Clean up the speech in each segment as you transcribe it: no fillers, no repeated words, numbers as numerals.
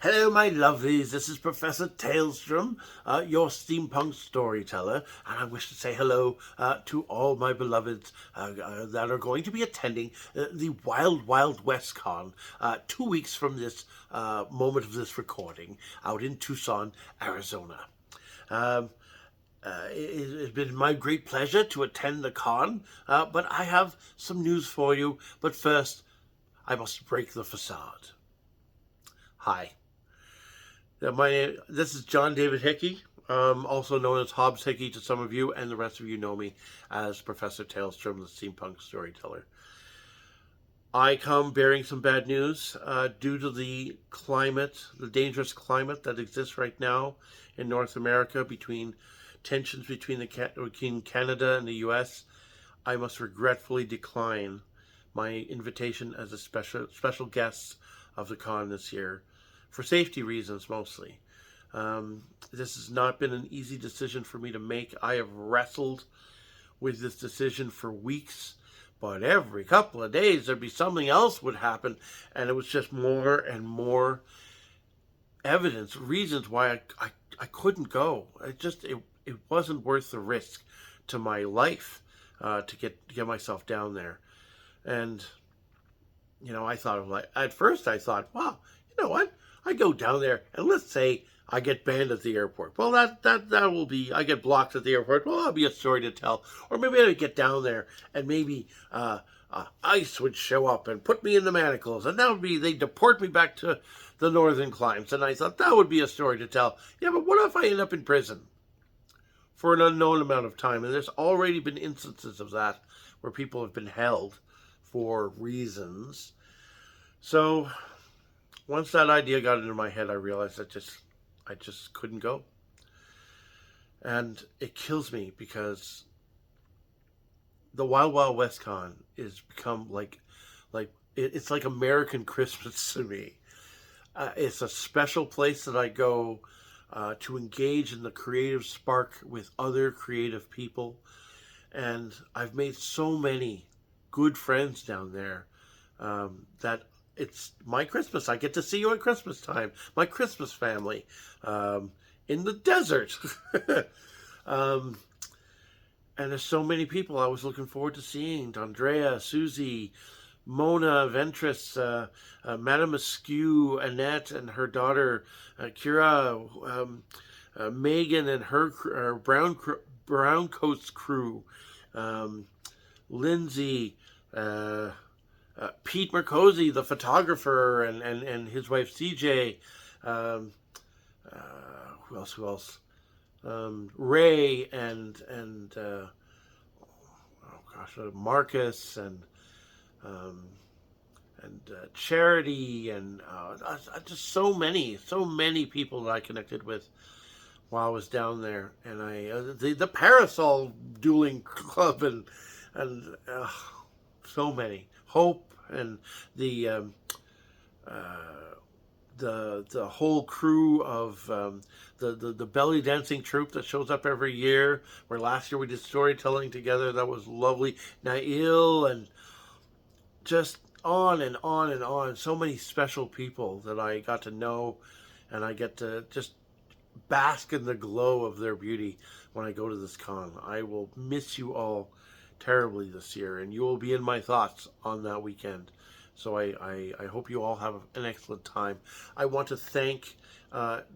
Hello, my lovelies. This is Professor Taelstrum, your steampunk storyteller, and I wish to say hello to all my beloveds that are going to be attending the Wild Wild West Con 2 weeks from this moment of this recording out in Tucson, Arizona. It has been my great pleasure to attend the con, but I have some news for you. But first, I must break the facade. Hi. This is John David Hickey, also known as Hobbs Hickey to some of you, and the rest of you know me as Professor Taelstrom, the steampunk storyteller. I come bearing some bad news due to the climate, the dangerous climate that exists right now in North America, between tensions between Canada and the U.S. I must regretfully decline my invitation as a special guest of the con this year, for safety reasons mostly. This has not been an easy decision for me to make. I have wrestled with this decision for weeks, but every couple of days there'd be something else would happen, and it was just more and more evidence, reasons why I couldn't go. It wasn't worth the risk to my life to get myself down there. And I thought at first I thought, wow, you know what? I go down there and let's say I get banned at the airport. Well, that will be, I get blocked at the airport. Well, that'll be a story to tell. Or maybe I would get down there and maybe ICE would show up and put me in the manacles, and that would be, they deport me back to the northern climes. And I thought that would be a story to tell. Yeah, but what if I end up in prison for an unknown amount of time? And there's already been instances of that where people have been held for reasons. So once that idea got into my head, I realized I just couldn't go. And it kills me because the Wild Wild West Con is become it's like American Christmas to me. It's a special place that I go to engage in the creative spark with other creative people. And I've made so many good friends down there that it's my Christmas. I get to see you at Christmas time. My Christmas family in the desert. And there's so many people I was looking forward to seeing. Andrea, Susie, Mona, Ventris, Madame Askew, Annette and her daughter, Kira, Megan and her Brown Coats crew, Lindsay, Pete Mercosi, the photographer, and his wife CJ. Who else? Ray and Marcus and Charity and just so many people that I connected with while I was down there, and the Parasol Dueling Club and so many. Hope and the whole crew of the belly dancing troupe that shows up every year. Where last year we did storytelling together, that was lovely. Nail, and just on and on and on. So many special people that I got to know, and I get to just bask in the glow of their beauty when I go to this con. I will miss you all terribly this year, and you will be in my thoughts on that weekend. So I hope you all have an excellent time. I want to thank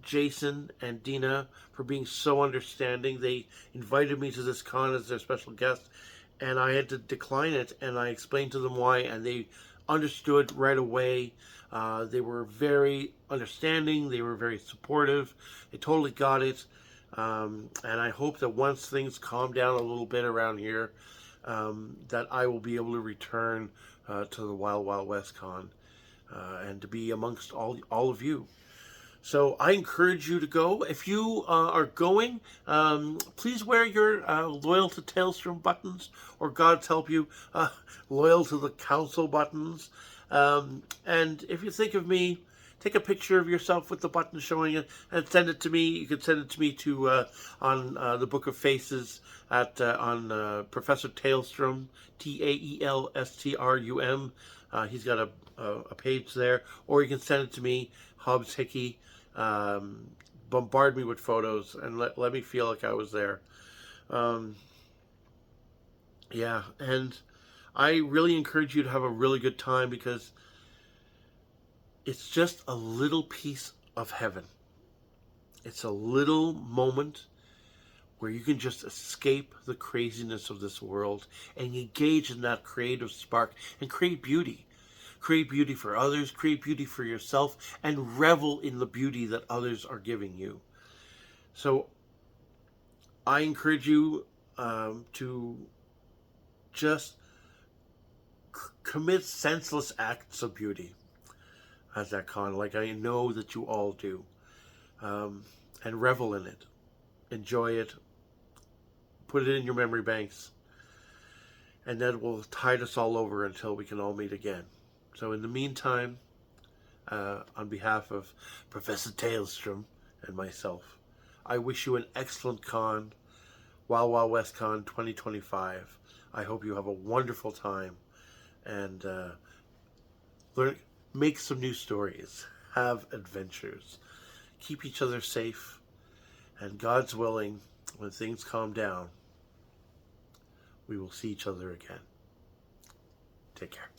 Jason and Dina for being so understanding. They invited me to this con as their special guest, and I had to decline it, and I explained to them why, and they understood right away. They were very understanding. They were very supportive. They totally got it. And I hope that once things calm down a little bit around here, that I will be able to return to the Wild Wild West Con and to be amongst all of you. So I encourage you to go. If you are going, please wear your Loyal to Taelstrom buttons, or God's help you, Loyal to the Council buttons. And if you think of me, take a picture of yourself with the button showing it and send it to me. You can send it to me on the Book of Faces on Professor Taelstrum, Taelstrum. He's got a a page there, or you can send it to me, Hobbs Hickey. Bombard me with photos and let me feel like I was there. Um, yeah, and I really encourage you to have a really good time, because it's just a little piece of heaven. It's a little moment where you can just escape the craziness of this world and engage in that creative spark and create beauty. Create beauty for others, create beauty for yourself, and revel in the beauty that others are giving you. So I encourage you to just commit senseless acts of beauty at that con, like I know that you all do, and revel in it. Enjoy it. Put it in your memory banks, and that will tide us all over until we can all meet again. So in the meantime, on behalf of Professor Taelstrum and myself, I wish you an excellent con, Wild Wild West Con 2025. I hope you have a wonderful time, and learn, make some new stories, have adventures, keep each other safe, and God's willing, when things calm down, we will see each other again. Take care.